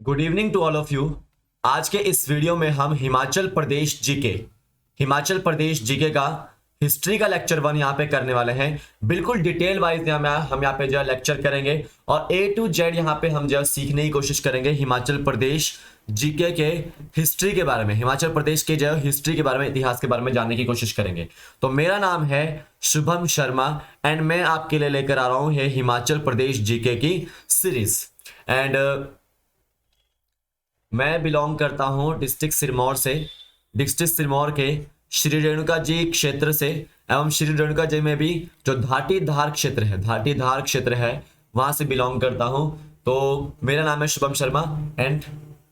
Good evening to all of you. आज के इस वीडियो में हम हिमाचल प्रदेश जीके का हिस्ट्री का लेक्चर 1 यहाँ पे करने वाले हैं। बिल्कुल डिटेल वाइज हम यहाँ पे जो है लेक्चर करेंगे और A to Z यहाँ पे हम जो है सीखने की कोशिश करेंगे हिमाचल प्रदेश जीके के हिस्ट्री के बारे में, हिमाचल प्रदेश के जो हिस्ट्री के बारे में, इतिहास के बारे में जानने की कोशिश करेंगे। तो मेरा नाम है शुभम शर्मा एंड मैं आपके लिए लेकर आ रहा हूँ ये हिमाचल प्रदेश जीके की सीरीज। एंड मैं बिलोंग करता हूं डिस्ट्रिक्ट सिरमौर से, डिस्ट्रिक्ट सिरमौर के श्री रेणुका जी क्षेत्र से। एवं श्री रेणुका जी में भी जो धाटीधार क्षेत्र है वहां से बिलोंग करता हूं। तो मेरा नाम है शुभम शर्मा एंड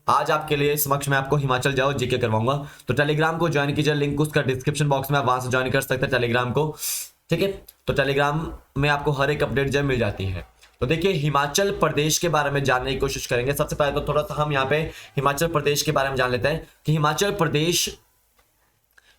आज आपके लिए समक्ष मैं आपको हिमाचल जाओ जीके करवाऊंगा। तो टेलीग्राम को ज्वाइन कीजिए, लिंक उसका डिस्क्रिप्शन बॉक्स में, आप वहां से ज्वाइन कर सकते हैं टेलीग्राम को। ठीक है, तो टेलीग्राम में आपको हर एक अपडेट जो मिल जाती है। तो देखिए हिमाचल प्रदेश के बारे में जानने की कोशिश करेंगे। सबसे पहले तो थोड़ा सा हम यहाँ पे हिमाचल प्रदेश के बारे में जान लेते हैं कि हिमाचल प्रदेश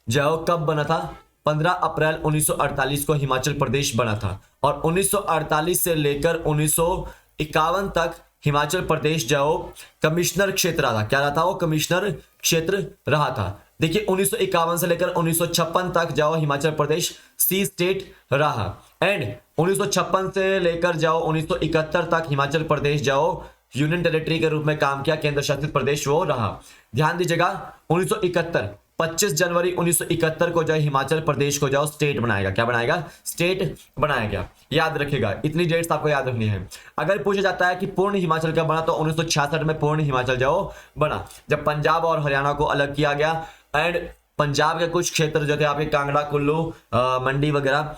जो कब बना था। 15 अप्रैल 1948 को हिमाचल प्रदेश बना था और 1948 से लेकर 1951 तक हिमाचल प्रदेश जो कमिश्नर क्षेत्र रहा था। क्या रहा था? वो कमिश्नर क्षेत्र रहा था। देखिए 1951 से लेकर 1956 तक जाओ हिमाचल प्रदेश सी स्टेट रहा एंड 1956 से लेकर जाओ 1971 तक हिमाचल प्रदेश जाओ यूनियन टेरिटरी के रूप में काम किया, केंद्र शासित प्रदेश वो रहा। ध्यान दीजिएगा 1971 25 जनवरी 1971 को जो हिमाचल प्रदेश को जाओ स्टेट बनाएगा। क्या बनाएगा? स्टेट बनाएगा। याद रखिएगा, इतनी डेट्स आपको याद रखनी है। अगर पूछा जाता है कि पूर्ण हिमाचल कब बना, तो 1966 में पूर्ण हिमाचल जाओ बना, जब पंजाब और हरियाणा को अलग किया गया एंड पंजाब के कुछ क्षेत्र जो थे आपके कांगड़ा, कुल्लू, मंडी वगैरह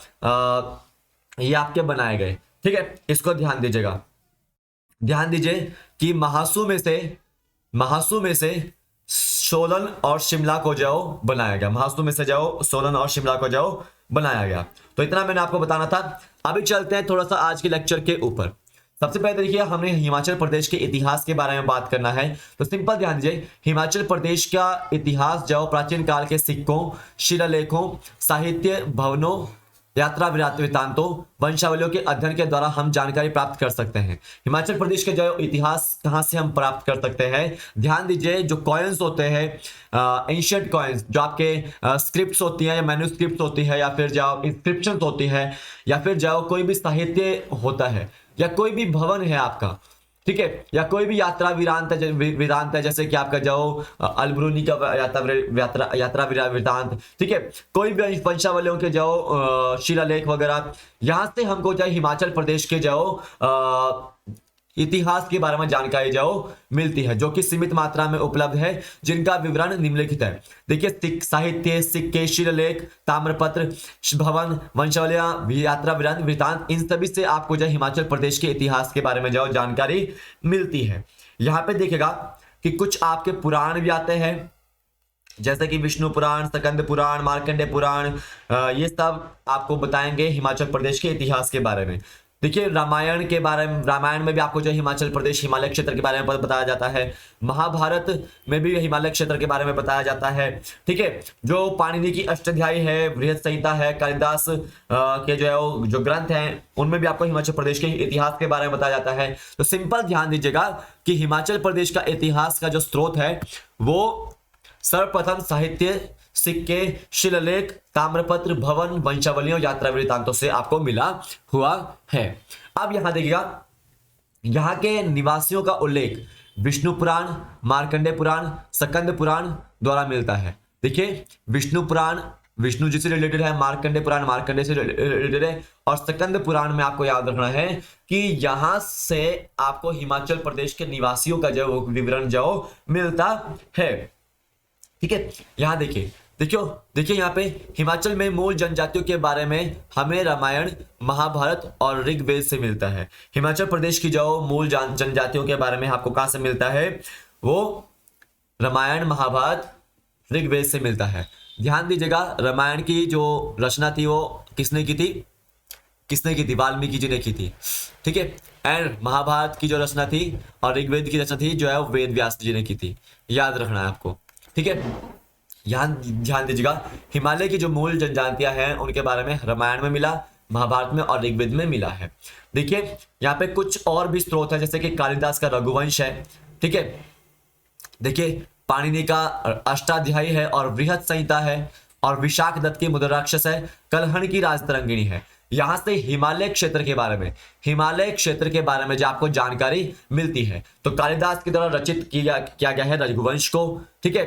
ये आपके बनाए गए। ठीक है, इसको ध्यान दीजिएगा। ध्यान दीजिए कि महासू में से सोलन और शिमला को जाओ बनाया गया। महासू में से जाओ सोलन और शिमला को जाओ बनाया गया। तो इतना मैंने आपको बताना था। अभी चलते हैं थोड़ा सा आज के लेक्चर के ऊपर। सबसे पहले देखिए हमने हिमाचल प्रदेश के इतिहास के बारे में बात करना है। तो सिंपल ध्यान दीजिए, हिमाचल प्रदेश का इतिहास जो प्राचीन काल के सिक्कों, शिलालेखों, साहित्य भवनों, यात्रा वृत्तांतों, वंशावलियों के अध्ययन के द्वारा हम जानकारी प्राप्त कर सकते हैं। हिमाचल प्रदेश के जो इतिहास कहां से हम प्राप्त कर सकते हैं? ध्यान दीजिए, जो कॉइन्स होते हैं, एंशिएंट कॉइन्स, जो आपके स्क्रिप्ट्स होती हैं या मैन्युस्क्रिप्ट्स होती है या फिर जो इंस्क्रिप्शंस होती है या फिर जो कोई भी साहित्य होता है या कोई भी भवन है आपका, ठीक है, या कोई भी यात्रा वृतांत है, जैसे कि आपका जाओ अलबरूनी का यात्रा वृतांत, ठीक है, कोई भी वंशावलियों के जाओ शिलालेख वगैरह, यहां से हमको चाहे हिमाचल प्रदेश के जाओ इतिहास के बारे में जानकारी जाओ मिलती है, जो कि सीमित मात्रा में उपलब्ध है, जिनका विवरण निम्नलिखित है। देखिए साहित्य, सिक्के, शिलालेख, ताम्रपत्र, भवन, वंशावलियां, यात्रा वृतांत, इन सभी से आपको जो हिमाचल प्रदेश के इतिहास के बारे में जो जानकारी मिलती है। यहाँ पे देखेगा कि कुछ आपके पुराण भी आते हैं, जैसे कि विष्णु पुराण, स्कंद पुराण, मार्कंडेय पुराण, ये सब आपको बताएंगे हिमाचल प्रदेश के इतिहास के बारे में। देखिए रामायण के बारे में, रामायण में भी आपको जो हिमाचल प्रदेश हिमालय क्षेत्र के बारे में बताया जाता है। महाभारत में भी हिमालय क्षेत्र के बारे में बताया जाता है। ठीक है, जो पाणिनि की अष्टाध्यायी है, बृहत संहिता है, कालिदास के जो ग्रंथ हैं, उनमें भी आपको हिमाचल प्रदेश के इतिहास के बारे में बताया जाता है। तो सिंपल ध्यान दीजिएगा कि हिमाचल प्रदेश का इतिहास का जो स्रोत है वो सर्वप्रथम साहित्य, सिक्के, शिलालेख, ताम्रपत्र, भवन, वंशावलियों, यात्रा वृत्तांतों से आपको मिला हुआ है। अब यहां देखिएगा, यहां के निवासियों का उल्लेख विष्णु पुराण, मार्कंडेय पुराण, स्कंद पुराण द्वारा मिलता है। देखिए विष्णु पुराण विष्णु जी से रिलेटेड है, मार्कंडेय पुराण मार्कंडेय से रिलेटेड है, और स्कंद पुराण में आपको याद रखना है कि यहां से आपको हिमाचल प्रदेश के निवासियों का जो विवरण जो मिलता है। ठीक है, यहां देखिए यहाँ पे हिमाचल में मूल जनजातियों के बारे में हमें रामायण, महाभारत और ऋग्वेद से मिलता है। हिमाचल प्रदेश की जो मूल जनजातियों के बारे में आपको कहां से मिलता है? वो रामायण, महाभारत, ऋग्वेद से मिलता है। ध्यान दीजिएगा, रामायण की जो रचना थी वो किसने की थी? वाल्मीकि जी ने की थी। ठीक है, एंड महाभारत की जो रचना थी और ऋग्वेद की रचना थी जो है वो वेद व्यास जी ने की थी। याद रखना है आपको। ठीक है, ध्यान दीजिएगा, हिमालय की जो मूल जनजातियां हैं उनके बारे में रामायण में मिला, महाभारत में और ऋग्वेद में मिला है। देखिए यहाँ पे कुछ और भी स्रोत है, जैसे कि कालिदास का रघुवंश है, ठीक है, देखिए पाणिनि का अष्टाध्यायी है और बृहत संहिता है और विशाख दत्त की मुद्रा राक्षस है, कलहण की राजतरंगिणी है। यहां से हिमालय क्षेत्र के बारे में, हिमालय क्षेत्र के बारे में जो आपको जानकारी मिलती है, तो कालिदास के द्वारा रचित किया गया है रघुवंश को, ठीक है,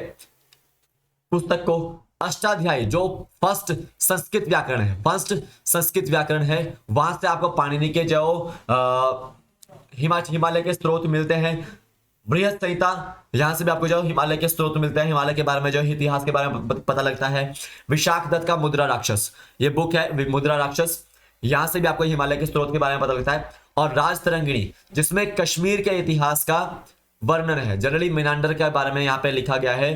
पुस्तक को। अष्टाध्यायी जो फर्स्ट संस्कृत व्याकरण है, फर्स्ट संस्कृत व्याकरण है, वहां से आपको पाणिनि के जो हिमालय के स्रोत मिलते हैं। बृहत संहिता, यहां से भी आपको जो हिमालय के स्रोत मिलते हैं, हिमालय के बारे में जो इतिहास के बारे में पता लगता है। विशाख दत्त का मुद्रा राक्षस, ये बुक है मुद्रा राक्षस, यहां से भी आपको हिमालय के स्रोत के बारे में पता लगता है। और राजतरंगिणी जिसमें कश्मीर के इतिहास का वर्णन है, जनरली मिनांडर के बारे में यहाँ पे लिखा गया है,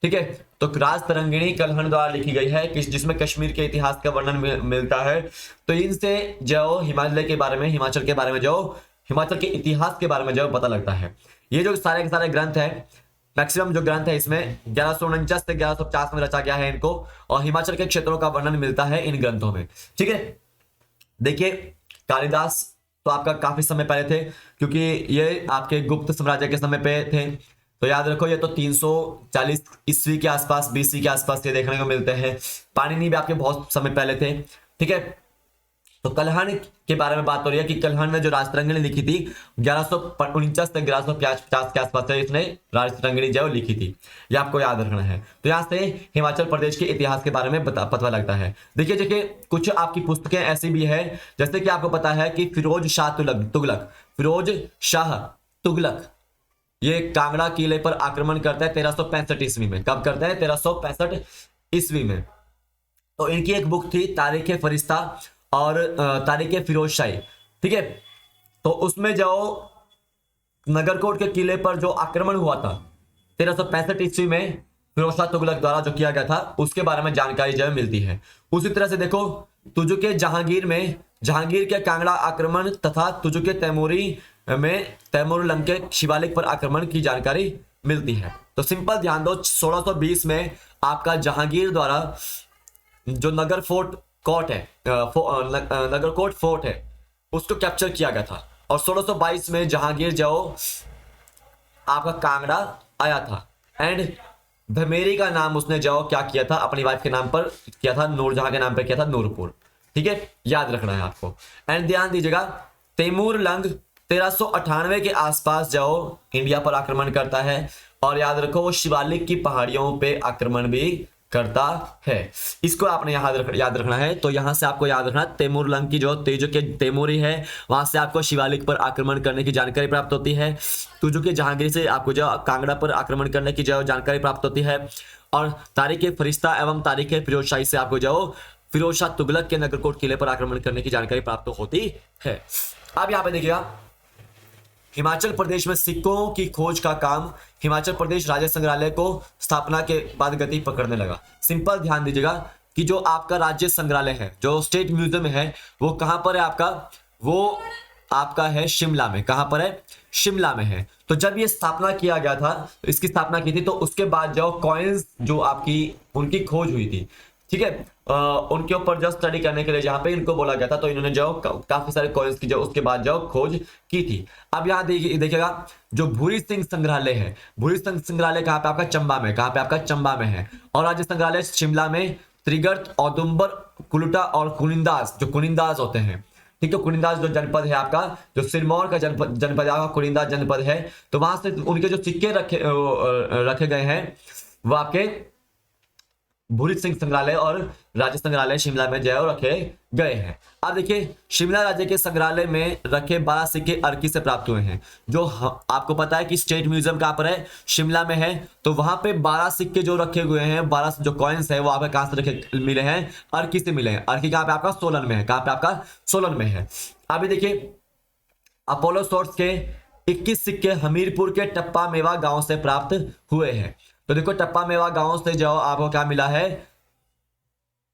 ठीक है। तो राजतरंगिणी कलहण द्वारा लिखी गई है जिसमें कश्मीर के इतिहास का वर्णन मिलता है। तो इनसे जो हिमालय के बारे में, हिमाचल के बारे में, जो हिमाचल के इतिहास के बारे में जो पता लगता है। ये जो सारे के सारे ग्रंथ है, मैक्सिमम जो ग्रंथ है इसमें 1149 से 1150 में रचा गया है इनको, और हिमाचल के क्षेत्रों का वर्णन मिलता है इन ग्रंथों में, ठीक है। देखिए कालिदास तो आपका काफी समय पहले थे, क्योंकि ये आपके गुप्त साम्राज्य के समय पे थे, तो याद रखो ये तो 340 ईस्वी के आसपास, बीसी के आसपास ये देखने को मिलते हैं। पाणिनि भी आपके बहुत समय पहले थे, ठीक है। तो कलहण के बारे में बात हो रही है कि कलहण ने जो राजतरंगिणी लिखी थी 1149 से 1150 के आसपास से इसने राजतरंगिणी जो लिखी थी, ये आपको याद रखना है। तो यहाँ से हिमाचल प्रदेश के इतिहास के बारे में पता लगता है। देखिए कुछ आपकी पुस्तकें ऐसी भी है, जैसे कि आपको पता है कि फिरोज शाह तुगलक, फिरोज शाह तुगलक ये कांगड़ा किले पर आक्रमण करता है 1365 ईस्वी में। कब करता है? 1365 ईस्वी में। तो इनकी एक बुक थी तारीख फरिश्ता और तारीख फिरोज शाही, ठीक है। तो उसमें जो नगरकोट के किले पर जो आक्रमण हुआ था 1365 ईस्वी में फिरोज शाह तुगलक द्वारा जो किया गया था, उसके बारे में जानकारी जो मिलती है। उसी तरह से देखो तुजुके जहांगीर में, जहांगीर के कांगड़ा आक्रमण तथा तुजुके तैमूरी में तैमूरलंग के शिवालिक पर आक्रमण की जानकारी मिलती है। तो सिंपल ध्यान दो, 1620 में आपका जहांगीर द्वारा जो नगर कोट है, नगरकोट फोर्ट है, उसको कैप्चर किया गया था। और 1622 में जहांगीर जो आपका कांगड़ा आया था, एंड धमेरी का नाम उसने जो क्या किया था, अपनी वाइफ के नाम पर किया था, नूरजहां के नाम पर किया था, नूरपुर, ठीक है, याद रखना है आपको। एंड ध्यान दीजिएगा तैमूरलंग 1398 के आसपास जो इंडिया पर आक्रमण करता है, और याद रखो वो शिवालिक की पहाड़ियों पे आक्रमण भी करता है। इसको आपने याद रखना है। तो यहां से आपको याद रखना, तैमूरलंग की जो तेजो के तैमूरी है, वहां से आपको शिवालिक पर आक्रमण करने की जानकारी प्राप्त होती है। तुजो के जहांगीर से आपको जो कांगड़ा पर आक्रमण करने की जो जानकारी प्राप्त होती है। और तारीख फरिश्ता एवं तारीख फिरोज शाही से आपको जो फिरोज शाह तुगलक के नगरकोट किले पर आक्रमण करने की जानकारी प्राप्त होती है। अब यहाँ पे देखिएगा हिमाचल प्रदेश में सिक्कों की खोज का काम हिमाचल प्रदेश राज्य संग्रहालय को स्थापना के बाद गति पकड़ने लगा। सिंपल ध्यान दीजिएगा कि जो आपका राज्य संग्रहालय है, जो स्टेट म्यूजियम है, वो कहां पर है आपका? वो आपका है शिमला में। कहां पर है? शिमला में है। तो जब ये स्थापना किया गया था, इसकी स्थापना की थी, तो उसके बाद जो कॉइन्स जो आपकी उनकी खोज हुई थी, ठीक है, उनके ऊपर जो स्टडी करने के लिए जहां पे इनको बोला गया था, तो इन्होंने जो काफी सारे कॉइन्स की जो उसके बाद जो खोज की थी। अब यहाँ देखिएगा जो भूरी सिंह संग्रहालय है, भूरी सिंह संग्रहालय कहाँ पे आपका? चंबा में। कहाँ पे आपका? चंबा में है। और राज्य संग्रहालय शिमला में त्रिगर्त, औदुंबर, कुलुटा और कुनिंदाज, जो कुनिंदाज होते हैं, ठीक है, कुनिंदाज जो जनपद है आपका, जो सिरमौर का जनपद आपका कुनिंदाज जनपद है, तो वहां से उनके जो सिक्के रखे गए हैं वो आपके भूरी सिंह संग्रहालय और राज्य संग्रहालय शिमला में जो रखे गए हैं। अब देखिए शिमला राज्य के संग्रहालय में रखे 12 सिक्के अर्की से प्राप्त हुए हैं। जो आपको पता है कि स्टेट म्यूजियम कहां पर है? शिमला में है। तो वहां पे 12 सिक्के जो रखे हुए हैं, 12 जो कॉइन्स है, वो आपको कहां से रखे मिले हैं? अर्की से मिले हैं। अर्की कहां पे आपका? सोलन में है। कहां पे आपका? सोलन में है। अभी देखिए अपोलो सोर्स के 21 सिक्के हमीरपुर के टप्पा मेवा गांव से प्राप्त हुए हैं। तो देखो टप्पा मेवा गांव से जो आपको क्या मिला है?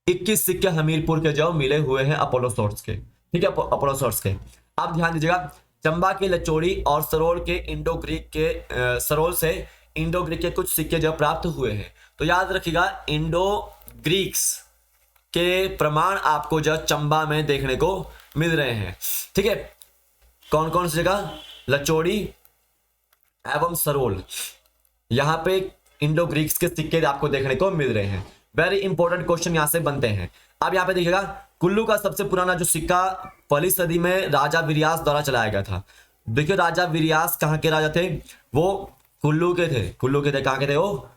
21 सिक्के हमीरपुर के जो मिले हुए हैं अपोलो सोर्स के, ठीक है, अपोलो सोर्स के। अब ध्यान दीजिएगा चंबा के लचोड़ी और सरोल के इंडो ग्रीक के सरोल से इंडो ग्रीक के कुछ सिक्के जो प्राप्त हुए हैं। तो याद रखिएगा इंडो ग्रीक्स के प्रमाण आपको जो चंबा में देखने को मिल रहे हैं, ठीक है। कौन कौन सी जगह? लचोड़ी एवं सरोल, यहाँ पे इंडो ग्रीक्स के सिक्के आपको देखने को मिल रहे हैं। वेरी इंपॉर्टेंट क्वेश्चन यहाँ से बनते हैं। अब यहाँ पे देखिएगा कुल्लू का सबसे पुराना जो सिक्का पहली सदी में राजा विरियास द्वारा चलाया गया था। देखिए राजा विरियास कहाँ के राजा थे, वो कुल्लू के थे। कुल्लू के थे, कहाँ के थे वो,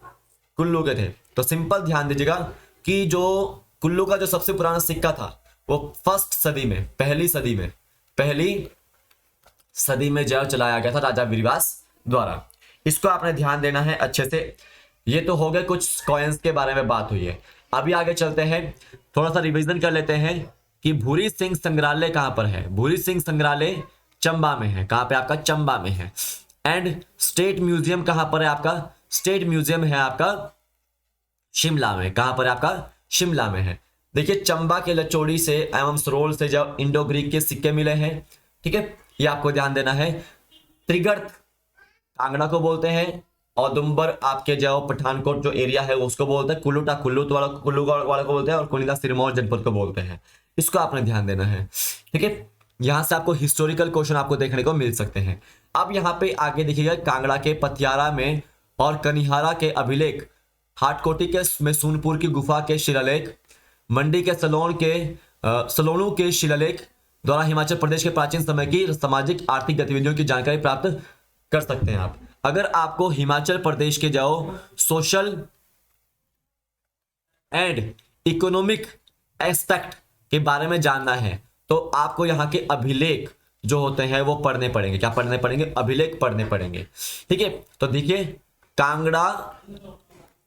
कुल्लू के थे। तो सिंपल ध्यान दीजिएगा कि जो कुल्लू का जो सबसे पुराना सिक्का था वो फर्स्ट सदी में, पहली सदी में जो चलाया गया था राजा विरियास द्वारा। इसको आपने ध्यान देना है अच्छे से। ये तो हो गए कुछ कॉइन्स के बारे में बात हुई है। अभी आगे चलते हैं, थोड़ा सा रिवीजन कर लेते हैं कि भूरी सिंह संग्रहालय कहां पर है। भूरी सिंह संग्रहालय चंबा में है। कहां पे आपका, चंबा में है। एंड स्टेट म्यूजियम कहां पर है आपका, स्टेट म्यूजियम है आपका शिमला में। कहां पर है आपका, शिमला में है। देखिए चंबा के लचौड़ी से एवं सरोल से जब इंडो ग्रीक के सिक्के मिले हैं, ठीक है, ये आपको ध्यान देना है। त्रिगर्त कांगड़ा को बोलते हैं, औदुंबर आपके जो पठानकोट जो एरिया है उसको बोलते हैं, कुल्लू वाला को बोलते हैं, और कुनिला सिरमौर जनपद को बोलते हैं। इसको आपने ध्यान देना है, ठीक है। यहां से आपको हिस्टोरिकल क्वेश्चन आपको देखने को मिल सकते हैं। अब यहाँ पे आगे देखिएगा कांगड़ा के पथियारा में और कनिहारा के अभिलेख, हाटकोटी के में सोनपुर की गुफा के शिलालेख, मंडी के सलोणू के शिलालेख द्वारा हिमाचल प्रदेश के प्राचीन समय की सामाजिक आर्थिक गतिविधियों की जानकारी प्राप्त कर सकते हैं आप। अगर आपको हिमाचल प्रदेश के जाओ सोशल एंड इकोनॉमिक एस्पेक्ट के बारे में जानना है तो आपको यहाँ के अभिलेख जो होते हैं वो पढ़ने पड़ेंगे। क्या पढ़ने पड़ेंगे, अभिलेख पढ़ने पड़ेंगे, ठीक है। तो देखिए कांगड़ा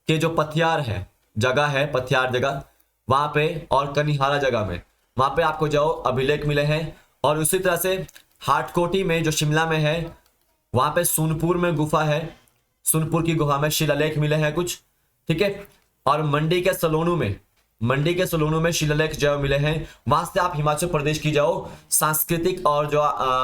के जो पथियार है, जगह है, पथियार जगह वहां पे, और कनिहारा जगह में, वहां पे आपको जाओ अभिलेख मिले हैं। और उसी तरह से हाटकोटी में जो शिमला में है, वहां पे सोनपुर में गुफा है, सोनपुर की गुफा में शिलालेख मिले हैं कुछ, ठीक है। और मंडी के सलोनू में शिलालेख जो मिले हैं। वहां से आप हिमाचल प्रदेश की जाओ सांस्कृतिक और जो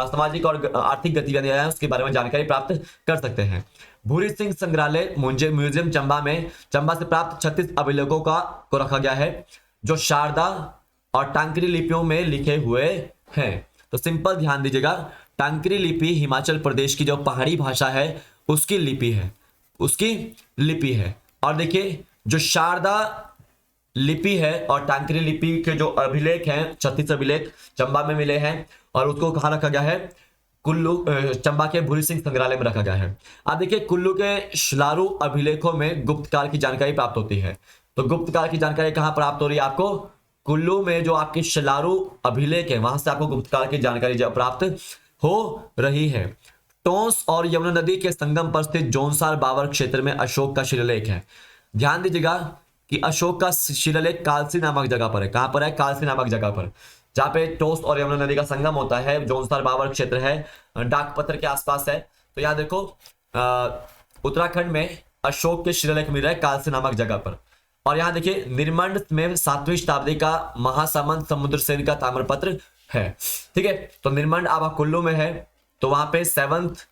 सामाजिक और आर्थिक गतिविधियां हैं उसके बारे में जानकारी प्राप्त कर सकते हैं। भूरी सिंह संग्रहालय म्यूजियम चंबा से प्राप्त 36 अभिलेखों को रखा गया है जो शारदा और टांकरी लिपियों में लिखे हुए हैं। तो सिंपल ध्यान दीजिएगा, टांकरी लिपि हिमाचल प्रदेश की जो पहाड़ी भाषा है उसकी लिपि है। और देखिए जो शारदा लिपि है और टांकरी लिपि के जो अभिलेख हैं, 36 अभिलेख चंबा में मिले हैं, और उसको कहाँ रखा गया है, कुल्लू चंबा के भूरी सिंह संग्रहालय में रखा गया है। अब देखिए कुल्लू के शिलारू अभिलेखों में गुप्त काल की जानकारी प्राप्त होती है। तो गुप्त काल की जानकारी कहाँ प्राप्त हो रही है आपको, कुल्लू में जो आपकी शिलारू अभिलेख है वहां से आपको गुप्त काल की जानकारी प्राप्त हो रही है। टोंस और यमुना नदी के संगम पर स्थित जोनसार बावर क्षेत्र में अशोक का शिलालेख है। ध्यान दीजिएगा कि अशोक का शिलालेख कालसी नामक जगह पर है। कहां पर है, कालसी नामक जगह पर, जहां पे टोंस और यमुना नदी का संगम होता है। जोनसार बावर क्षेत्र है, डाकपत्र के आसपास है। तो यहाँ देखो उत्तराखंड में अशोक के शिलालेख मिल रहा है कालसी नामक जगह पर। और यहाँ देखिए निर्मंड में 7वीं शताब्दी का महासमंद समुद्रसेन का ताम्रपत्र है, ठीक है। तो निर्मंड अब कुल्लू में है, तो वहां पे 7th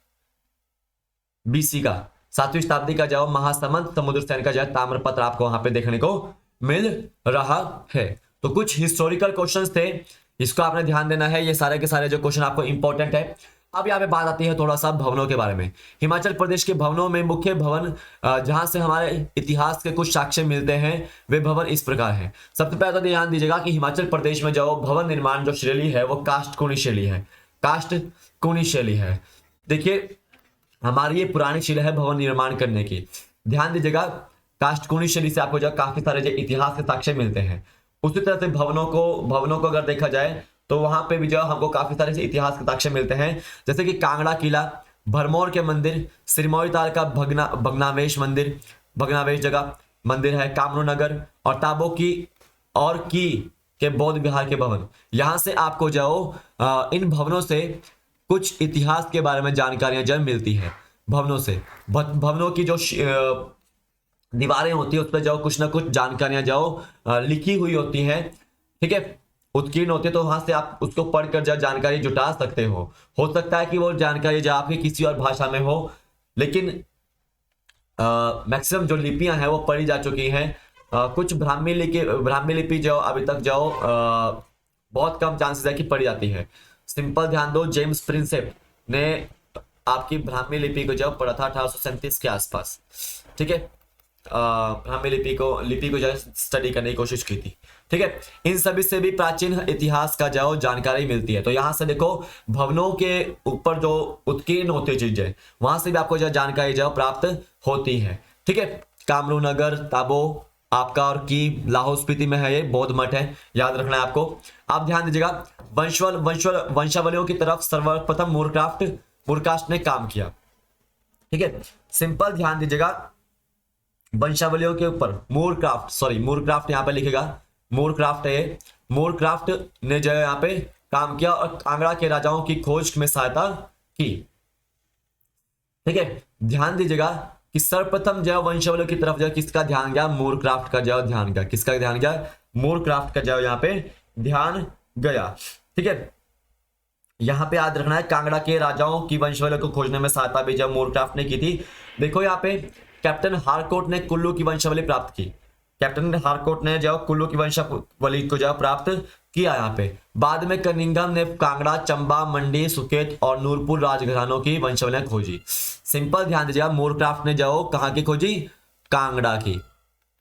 BC का 7वीं शताब्दी का जो महासमंद समुद्रसेन का जो ताम्रपत्र आपको वहां पे देखने को मिल रहा है। तो कुछ हिस्टोरिकल क्वेश्चंस थे, इसको आपने ध्यान देना है। ये सारे के सारे जो क्वेश्चन आपको इंपॉर्टेंट है। अब यहाँ पे बात आती है थोड़ा सा भवनों के बारे में। हिमाचल प्रदेश के भवनों में मुख्य भवन जहां से हमारे इतिहास के कुछ साक्ष्य मिलते हैं वे भवन इस प्रकार हैं। सबसे पहले तो ध्यान दीजिएगा कि हिमाचल प्रदेश में जो भवन निर्माण जो शैली है वो काष्ठकोणी शैली है। देखिए हमारी ये पुरानी शैली है भवन निर्माण करने की। ध्यान दीजिएगा काष्ठकोणी शैली से आपको जो काफी सारे जो इतिहास के साक्ष्य मिलते हैं। उसी तरह से भवनों को अगर देखा जाए तो वहां पे भी जो हमको काफी सारे इतिहास के साक्ष्य मिलते हैं, जैसे कि कांगड़ा किला, भरमौर के मंदिर, सिरमौरी ताल का भग्नावेश जगह मंदिर है, कामरू नगर और ताबो की के बौद्ध विहार के भवन। यहां से आपको जाओ इन भवनों से कुछ इतिहास के बारे में जानकारियां जब मिलती है। भवनों की जो दीवारें होती है उस पर जाओ कुछ ना कुछ जानकारियां जाओ लिखी हुई होती हैं, ठीक है, उत्कीर्ण होती है। तो वहां से आप उसको पढ़कर जब जानकारी जुटा सकते हो सकता है कि वो जानकारी जो आपकी किसी और भाषा में हो, लेकिन मैक्सिमम जो लिपियां हैं वो पढ़ी जा चुकी हैं। कुछ ब्राह्मी लिपि जो अभी तक जो बहुत कम चांसेस है कि पढ़ी जाती है। सिंपल ध्यान दो, जेम्स प्रिंसेप ने आपकी ब्राह्मी लिपि को जो पढ़ा था 1837 के आसपास, ठीक है। ब्राह्मी लिपि को जो है स्टडी करने की कोशिश की थी, ठीक है। इन सभी से भी प्राचीन इतिहास का जो जानकारी मिलती है। तो यहाँ से देखो भवनों के ऊपर जो उत्कीर्ण होती है चीजें, वहां से भी आपको जो जानकारी जो प्राप्त होती है, ठीक है। कामरू नगर, ताबो आपका और की लाहौल स्पीति में है, ये बौद्ध मठ है, याद रखना है आपको। आप ध्यान दीजिएगा, वंशावलियों की तरफ सर्वप्रथम मूरकास्ट ने काम किया, ठीक है। सिंपल ध्यान दीजिएगा, वंशावलियों के ऊपर मूरक्राफ्ट यहाँ पे लिखेगा, मूरक्राफ्ट है, मूरक्राफ्ट ने जो है यहाँ पे काम किया और कांगड़ा के राजाओं की खोज में सहायता की, ठीक है। ध्यान दीजिएगा कि सर्वप्रथम जो वंशावलियों की तरफ जो किसका ध्यान गया, मूरक्राफ्ट का जो ध्यान गया, किसका ध्यान गया, मूरक्राफ्ट का जो यहाँ पे ध्यान गया, ठीक है। यहाँ पे याद रखना है, कांगड़ा के राजाओं की वंशावलियों को खोजने में सहायता भी जब मूरक्राफ्ट ने की थी। देखो यहाँ पे कैप्टन हारकोट ने कुल्लू की वंशावली प्राप्त की, कैप्टन हारकोट ने जो कुल्लू की वंशावली को जो प्राप्त किया यहाँ पे। बाद में कनिंघम ने कांगड़ा, चंबा, मंडी, सुकेत और नूरपुर राजघरानों की वंशावलियां खोजी। सिंपल ध्यान दीजिएगा, मूरक्राफ्ट ने जो कहाँ की खोजी, कांगड़ा की,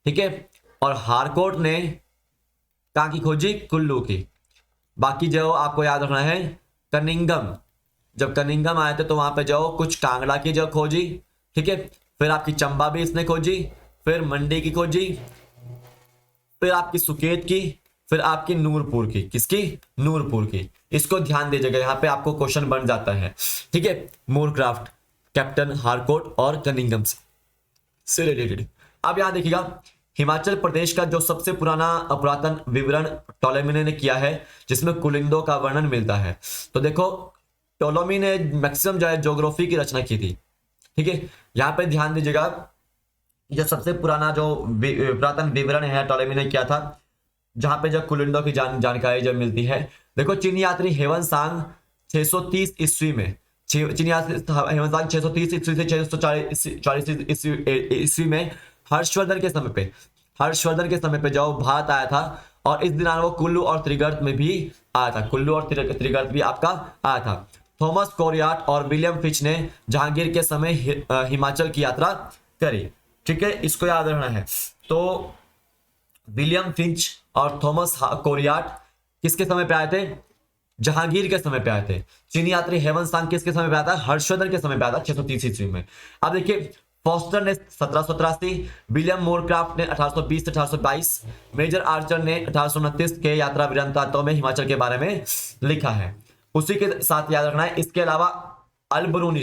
ठीक है। और हारकोट ने कहाँ की खोजी, कुल्लू की। बाकी जो आपको याद रखना है, कनिंघम, जब कनिंघम आए थे तो वहां पे जो कुछ कांगड़ा की जो खोजी, ठीक है। फिर आपकी चंबा भी इसने खोजी, फिर मंडी की खोजी, फिर आपकी सुकेत की, फिर आपकी नूरपुर की, किसकी, नूरपुर की। इसको ध्यान दीजिएगा, यहाँ पे आपको क्वेश्चन बन जाता है, ठीक है। मूरक्राफ्ट, कैप्टन हारकोट और कनिंघम से रिलेटेड। अब यहाँ देखिएगा, हिमाचल प्रदेश का जो सबसे पुरातन विवरण टोलेमी ने किया है, जिसमें कुलिंदों का वर्णन मिलता है। तो देखो टोलेमी ने मैक्सिमम जो है ज्योग्राफी की रचना की थी, ठीक है। यहाँ पे ध्यान दीजिएगा, जो सबसे पुराना जो पुरातन विवरण है टोलेमी ने किया था, जहां पे जो कुलिंदों की जानकारी जो मिलती है। देखो चीनी यात्री हेवन सांग 630 ईस्वी में, चीनी यात्री हेवन सांग 630 ईस्वी से 640 ईस्वी में हर्षवर्धन के समय पे जो भारत आया था, और इस दौरान वो कुल्लू और त्रिगर्त में भी आया था, कुल्लू और त्रिगर्त भी आपका आया था। थॉमस कोरियाट और विलियम फिच ने जहांगीर के समय हिमाचल की यात्रा करी, ठीक है। इसको याद रखना है। तो विलियम फिंच और थॉमस कोरियाट किसके समय पे आए थे, जहांगीर के समय पे आए थे। चीनी यात्री हेवन सांग किसके समय पे आया था, हर्षवर्धन के समय पे आया था 630 ईस्वी में। अब देखिए, फॉस्टर ने 1783, विलियम मोरक्राफ्ट ने 1820 से 1822, मेजर आर्चर ने 1829 के यात्रा वृत्तांतों में हिमाचल के बारे में लिखा है। उसी के साथ याद रखना है, इसके अलावा अलबरूनी,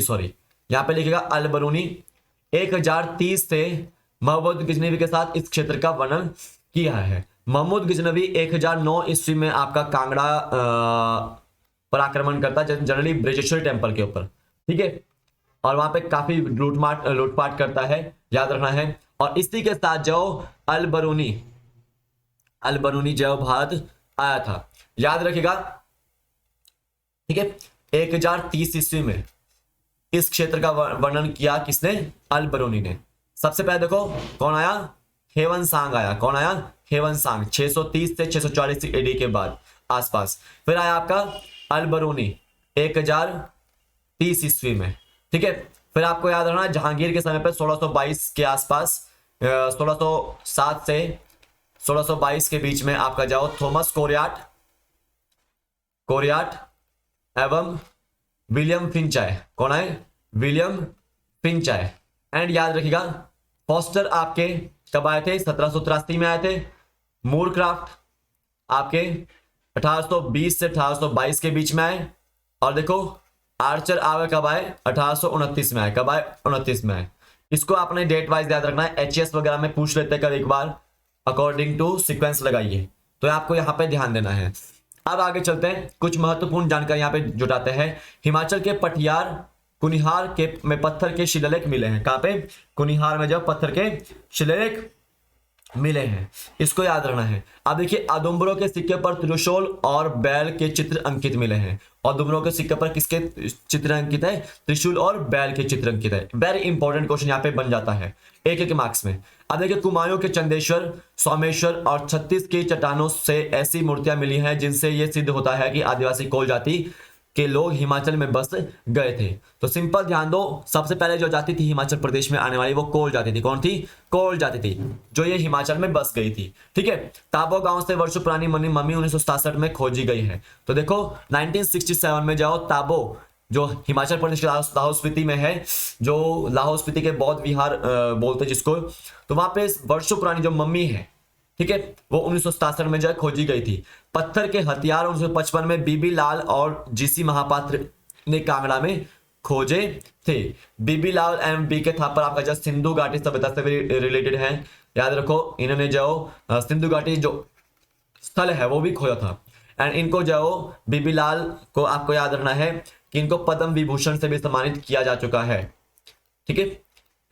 यहाँ पे लिखेगा अलबरूनी 1030 से महमूद गजनवी के साथ इस क्षेत्र का वर्णन किया है। महमूद गजनवी 1009 ईस्वी में आपका कांगड़ा पर आक्रमण करता है, जनरली ब्रजेश्वरी टेम्पल के ऊपर, ठीक है। और वहां पे काफी लूटपाट करता है, याद रखना है। और इसी के साथ जो अलबरूनी जो भारत आया था, याद रखिएगा, ठीक है। 1030 ईस्वी में इस क्षेत्र का वर्णन किया किसने, अलबरूनी ने। सबसे पहले देखो कौन आया, हेवन सांग आया। कौन आया, हेवन सांग 630 से 640 एडी के बाद आसपास। फिर आया आपका अलबरूनी 1030 ईस्वी में, ठीक है। फिर आपको याद रखना जहांगीर के समय पे 1622 के आसपास, 1607 से 1622 के बीच में आपका जाओ थॉमस कोरियाट एवं विलियम फिंच आए। कौन आए, विलियम फिंच आए। एंड याद रखिएगा, फॉस्टर आपके कब आए थे, 1783 में आए थे। मूरक्राफ्ट आपके 1820 से 1822 के बीच में आए। और देखो आर्चर आवे कब आए, 1829 में आए। कब आए, 29 में आए। इसको आपने डेट वाइज याद रखना है, एचएस वगैरह में पूछ लेते हैं कल एक बार, अकॉर्डिंग टू सीक्वेंस लगाइए, तो आपको यहाँ पे ध्यान देना है। अब आगे चलते हैं, कुछ महत्वपूर्ण जानकारी यहाँ पे जुटाते हैं। हिमाचल के पटियार कुनिहार के में पत्थर के शिलालेख मिले हैं। कहाँ पे, कुनिहार में जो पत्थर के शिलालेख मिले हैं, इसको याद रखना है। अब देखिए, आदुम्बरों के सिक्के पर त्रिशूल और बैल के चित्र अंकित मिले हैं। आदुम्बरों के सिक्के पर किसके चित्र अंकित है, त्रिशूल और बैल के चित्र अंकित है। वेरी इंपॉर्टेंट क्वेश्चन यहाँ पे बन जाता है एक मार्क्स में। अब देखिए, कुमायूं के चंदेश्वर, सोमेश्वर और 36 की चट्टानों से ऐसी मूर्तियां मिली हैं जिनसे यह सिद्ध होता है कि आदिवासी कोल जाति के लोग हिमाचल में बस गए थे। तो सिंपल ध्यान दो, सबसे पहले जो जाति थी हिमाचल प्रदेश में आने वाली वो कोल जाति थी। कौन थी? कोल जाति थी, जो ये हिमाचल में बस गई थी। ठीक है, ताबो गांव से वर्षों पुरानी मम्मी 1967 में खोजी गई है। तो देखो 1967 में जाओ, ताबो जो हिमाचल प्रदेश के लाहौल स्पीति में है, जो लाहौल स्पीति के बौद्ध विहार बोलते जिसको, तो वहां पे वर्षों पुरानी जो मम्मी है, ठीक है, वो 1967 में जो खोजी गई थी। पत्थर के हथियार 1955 में बीबी लाल और जीसी महापात्र ने कांगड़ा में खोजे थे। बीबी लाल एवं बी के थापर आपका जो सिंधु घाटी सभ्यता से भी रिलेटेड है, याद रखो। इन्होंने जो सिंधु घाटी जो स्थल है वो भी खोजा था। एंड इनको जो बीबी लाल को आपको याद रखना है कि इनको पद्म विभूषण से भी सम्मानित किया जा चुका है। ठीक है,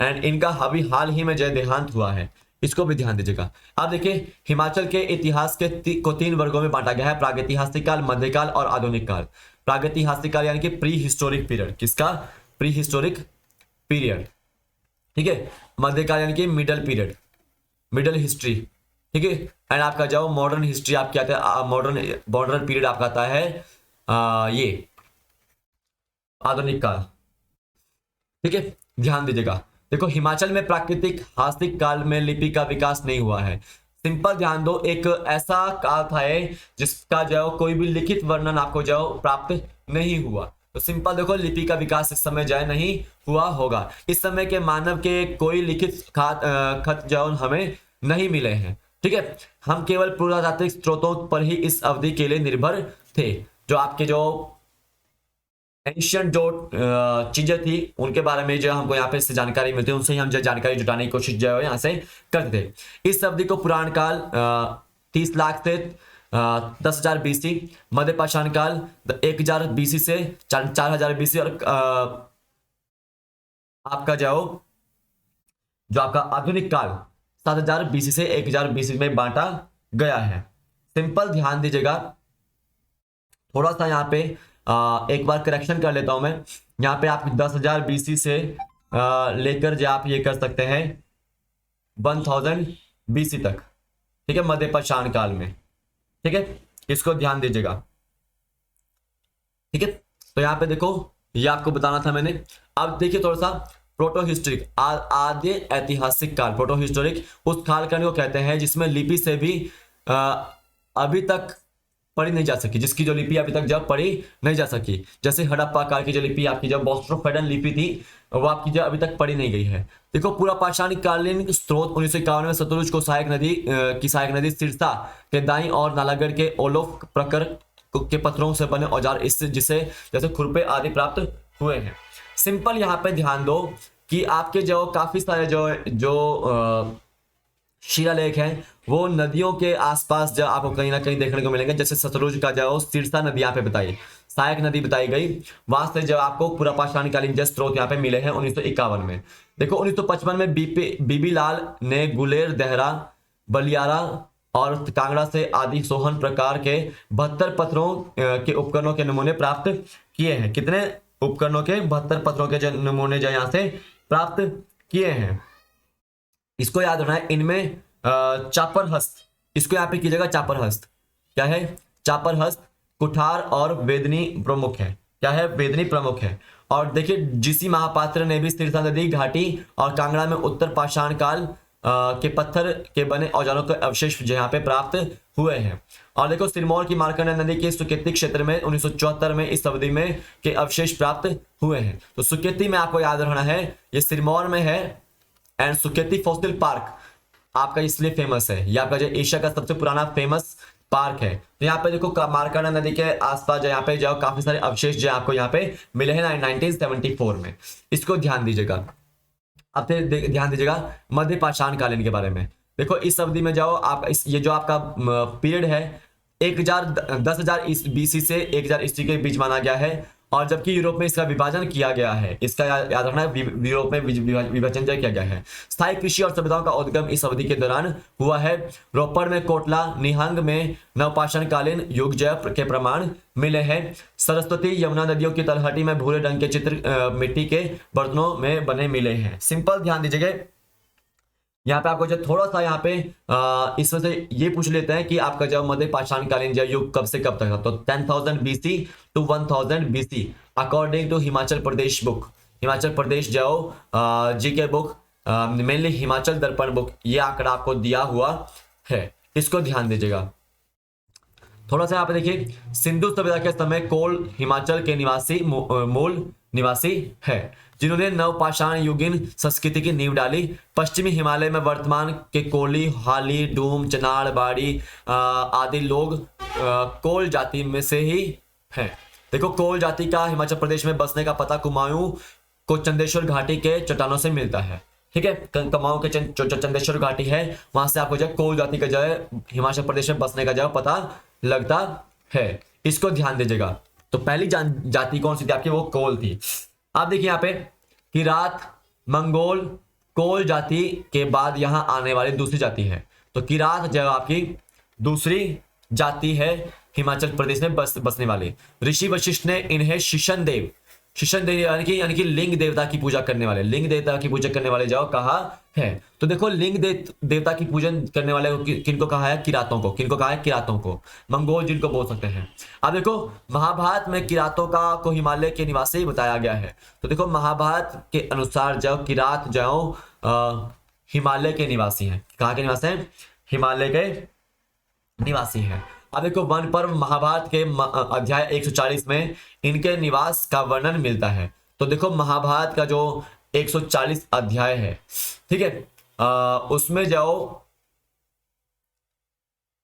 एंड इनका अभी हाल ही में जय देहांत हुआ है, इसको भी ध्यान दीजिएगा। अब देखिए हिमाचल के इतिहास के को 3 वर्गों में बांटा गया है, प्रागैतिहासिक काल, मध्यकाल और आधुनिक काल। प्रागैतिहासिक काल यानी कि प्री हिस्टोरिक पीरियड, किसका? Pre historic period. ठीक है, मध्यकाल यानी कि मिडल पीरियड, मिडल हिस्ट्री। ठीक है, एंड आपका जो मॉडर्न हिस्ट्री आपकी आता है, मॉडर्न पीरियड आपका आता है ये आधुनिक काल। ठीक है, ध्यान दीजिएगा। देखो हिमाचल में प्राकृतिक हासिक काल में लिपि का विकास नहीं हुआ है। सिंपल ध्यान दो, एक ऐसा काल था जिसका जो कोई भी लिखित वर्णन आपको जो प्राप्त नहीं हुआ। तो सिंपल देखो लिपि का विकास इस समय जो नहीं हुआ होगा। इस समय के मानव के कोई लिखित खत जो हमें नहीं मिले हैं। ठीक है, हम केवल पुरातात्विक स्रोतों पर ही इस अवधि के लिए निर्भर थे। जो आपके जो एंशियंट जो चीजें थी उनके बारे में जो हमको यहाँ पे से जानकारी मिलती है, उनसे ही हम जो जानकारी जुटाने की कोशिश जो है यहाँ से करते थे। इस अवधि को पुराण काल 30 लाख से 10,000 बीसी, मध्य पाषाण काल 1,000 बीसी से 4,000 बीसी, और आपका जो आपका आधुनिक काल 7,000 बीसी से 1,000 बीसी में बांटा गया है। सिंपल ध्यान दीजिएगा। थोड़ा सा यहाँ पे एक बार करेक्शन कर लेता हूं मैं। यहाँ पे आप 10,000 बीसी से लेकर जो आप ये कर सकते हैं 1000 बीसी तक। ठीक है, मध्य पाषाण काल में। ठीक है, इसको ध्यान दीजिएगा। ठीक है, तो यहाँ पे देखो ये आपको बताना था मैंने। अब देखिए थोड़ा सा प्रोटो हिस्टोरिक, आद्य ऐतिहासिक काल, प्रोटो हिस्टोरिक उस कालखंड को कहते हैं जिसमें लिपि से भी अभी तक पढ़ी नहीं जा सकी, जिसकी जो लिपि अभी तक जब पढ़ी नहीं जा सकी। जैसे हड़प्पा काल की जो लिपि आपकी जब बॉस्ट्रोफेडन लिपि थी वो आपकी जो अभी तक पढ़ी नहीं गई है। देखो पूरा पाषाणिक कालीन स्त्रोत 1951 में सतलुज को सहायक नदी सिरसा के दाई और नालागढ़ के ओलोफ प्रकर के पत्थरों से बने औजार जिसे जैसे खुरपे आदि प्राप्त हुए हैं। सिंपल यहाँ पे ध्यान दो कि आपके जो काफी सारे जो शिलालेख हैं वो नदियों के आसपास जो आपको कहीं ना कहीं देखने को मिलेंगे। जैसे सतलुज का जो सिरसा नदी यहाँ पे बताई, सहायक नदी बताई गई, वहां से जो आपको पूरा पाषाणकालीन जल स्रोत यहाँ पे मिले हैं 1951 में। देखो 1955 में बीबी लाल ने गुलेर, देहरा, बलियारा और कांगड़ा से आदि सोहन प्रकार के 72 पत्थरों के उपकरणों के नमूने प्राप्त किए हैं। कितने उपकरणों के? 72 पत्थरों के नमूने जो यहाँ से प्राप्त किए हैं। इसको याद रखना है। इनमें चापर हस्त, इसको यहाँ पे कीजिएगा चापर हस्त। क्या है? चापर हस्त, कुठार और वेदनी प्रमुख है। क्या है? वेदनी प्रमुख है। और देखिए जीसी महापात्र ने भी सिरसा नदी घाटी और कांगड़ा में उत्तर पाषाण काल के पत्थर के बने औजारों के अवशेष यहाँ पे प्राप्त हुए हैं। और देखो सिरमौर की मार्कंडा नदी के सुकेती क्षेत्र में 1974 में इस अवधि में के अवशेष प्राप्त हुए हैं। तो सुकेती में आपको याद रखना है ये सिरमौर में है। एंड सुकेती फॉसिल पार्क आपका इसलिए फेमस है, ये आपका जो एशिया का सबसे पुराना फेमस पार्क है। तो यहाँ पे देखो मार्कंडा नदी के आसपास यहाँ पे जाओ काफी सारे अवशेष जो आपको यहाँ पे मिले हैं 1974 में। इसको ध्यान दीजिएगा। अब ध्यान दीजिएगा मध्य पाषाण कालीन के बारे में। देखो इस अवधि में जाओ आप ये जो आपका पीरियड है 10,000 बीसी से 1,000 ईस्वी के बीच माना गया है। और जबकि यूरोप में इसका विभाजन किया गया है, इसका याद रखना है, यूरोप में विभाजन किया गया है। स्थायी कृषि और सभ्यताओं का उद्गम इस अवधि के दौरान हुआ है। रोपड़ में कोटला, निहंग में नवपाषाण कालीन युग जय के प्रमाण मिले हैं। सरस्वती यमुना नदियों की तलहटी में भूरे रंग के चित्र मिट्टी के बर्तनों में बने मिले हैं। सिंपल ध्यान दीजिएगा। यहाँ पे आपको जो थोड़ा सा यहाँ पे इसमें से ये पूछ लेते हैं कि आपका जो मध्य पाषाण कालीन जो युग कब से कब तक था, तो 10,000 BC to 1000 BC according to Himachal Pradesh book. Himachal Pradesh जो जी के बुक, मेनली हिमाचल दर्पण बुक, ये आंकड़ा आपको दिया हुआ है, इसको ध्यान दीजिएगा। थोड़ा सा यहाँ पे देखिए, सिंधु सभ्यता के समय कोल हिमाचल के निवासी मूल निवासी है, जिन्होंने नवपाषाण युगीन संस्कृति की नींव डाली। पश्चिमी हिमालय में वर्तमान के कोली, हाली, डूम, चनाड़, बाड़ी आदि लोग कोल जाति में से ही हैं। देखो, कोल जाति का हिमाचल प्रदेश में बसने का पता कुमाऊं को चंदेश्वर घाटी के चट्टानों से मिलता है। ठीक है, कुमाऊं के चंदेश्वर घाटी है, वहां से आपको जो कोल जाति का जो है हिमाचल प्रदेश में बसने का जो पता लगता है, इसको ध्यान दीजिएगा। तो पहली जाति कौन सी थी आपकी, वो कोल थी। आप देखिए यहाँ पे किरात, मंगोल, कोल जाति के बाद यहां आने वाली दूसरी जाति है। तो किरात जो आपकी दूसरी जाति है हिमाचल प्रदेश में बसने वाली। ऋषि वशिष्ठ ने इन्हें शिशन देव यानी कि लिंग देवता की पूजा करने वाले, लिंग देवता की पूजा करने वाले जाओ कहा है। तो देखो, लिंग देवता की पूजन करने वाले किनको कहा है, किरातों को। किनको कहा है, किरातों को, मंगोल जिनको बोल सकते हैं। अब देखो, महाभारत में किरातों को हिमालय के निवासी बताया गया है। तो देखो, महाभारत के अनुसार जो किरात जो हिमालय के निवासी हैं। कहाँ के निवासी हैं, हिमालय के निवासी हैं। अब देखो, वन पर्व महाभारत के अध्याय 140 में इनके निवास का वर्णन मिलता है। तो देखो, महाभारत का जो 140 अध्याय है, ठीक है, उसमें जाओ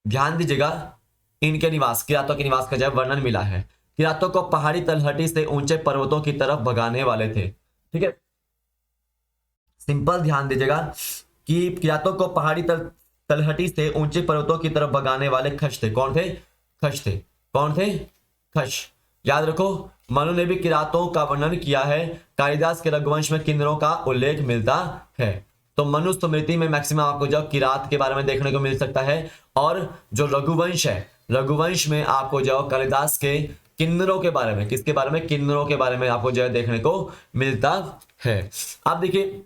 ध्यान दीजिएगा, इनके निवास, किरातों के निवास का जो वर्णन मिला है। किरातों को पहाड़ी तलहटी से ऊंचे पर्वतों की तरफ भगाने वाले थे। ठीक है, सिंपल ध्यान दीजिएगा कि किरातों को पहाड़ी तलहटी से ऊंचे पर्वतों की तरफ भगाने वाले खश थे। कौन थे, खश थे। कौन थे, खश। याद रखो, मनु ने भी किरातों का वर्णन किया है। कालिदास के रघुवंश में किन्नरों का उल्लेख मिलता है। तो मनु स्मृति में मैक्सिमम आपको जो किरात के बारे में देखने को मिल सकता है, और जो रघुवंश है, रघुवंश में आपको जो कालिदास के किन्नरों के बारे में, किसके बारे में, किन्नरों के बारे में आपको जो है देखने को मिलता है। अब देखिए,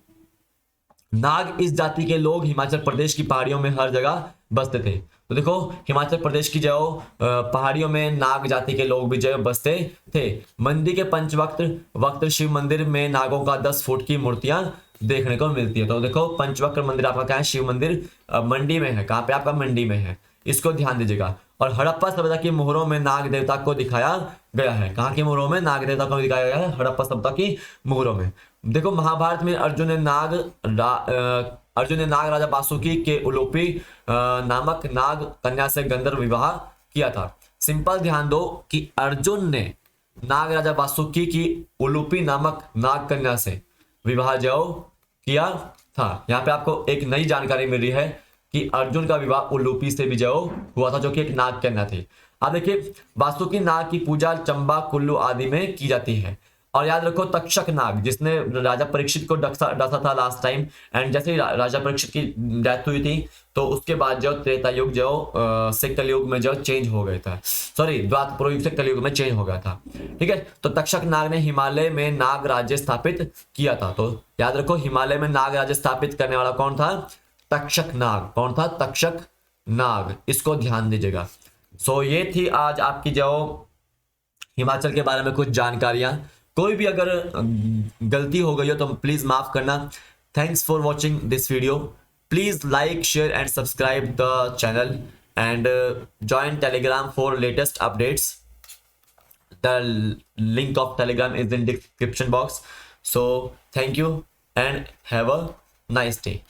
नाग इस जाति के लोग हिमाचल प्रदेश की पहाड़ियों में हर जगह बसते थे। तो देखो, हिमाचल प्रदेश की जो पहाड़ियों में नाग जाति के लोग भी जो बसते थे। मंडी के पंचवक्त्र शिव मंदिर में नागों का 10 फुट की मूर्तियां देखने को मिलती है। तो देखो, पंचवक्र मंदिर आपका क्या है, शिव मंदिर मंडी में है। कहाँ पे, आपका मंडी में है, इसको ध्यान दीजिएगा। और हड़प्पा सभ्यता की मोहरों में नाग देवता को दिखाया गया है। कहाँ की मोहरों में, नाग देवता को दिखाया गया है, हड़प्पा सभ्यता की मोहरों में। देखो, महाभारत में अर्जुन ने नाग राजा वासुकी के उलूपी नामक नाग कन्या से गंधर्व विवाह किया था। सिंपल ध्यान दो कि अर्जुन ने नाग राजा वासुकी की उलूपी नामक नाग कन्या से विवाह जो किया था। यहाँ पे आपको एक नई जानकारी मिल रही है कि अर्जुन का विवाह उलूपी से भी जो हुआ था, जो कि एक नाग कन्या थी। अब देखिए, वासुकी नाग की पूजा चंबा, कुल्लू आदि में की जाती है। और याद रखो, तक्षक नाग जिसने राजा परीक्षित को डसा था लास्ट टाइम, एंड जैसे ही राजा परीक्षित की डेथ हुई थी, तो उसके बाद जो त्रेता युग जो से कलयुग में जो चेंज हो गया था, सॉरी, द्वापर युग से कलयुग में चेंज हो गया था। ठीक है, तो तक्षक नाग ने हिमालय में नाग राज्य स्थापित किया था। तो याद रखो, हिमालय में नाग राज्य स्थापित करने वाला कौन था, तक्षक नाग। कौन था, तक्षक नाग, इसको ध्यान दीजिएगा। सो ये थी आज आपकी जो हिमाचल के बारे में कुछ जानकारियां। कोई भी अगर गलती हो गई हो तो प्लीज माफ करना। Thanks for watching this video. Please like, share and subscribe the channel and join Telegram for latest updates. The link of Telegram is in description box. So thank you and have a nice day.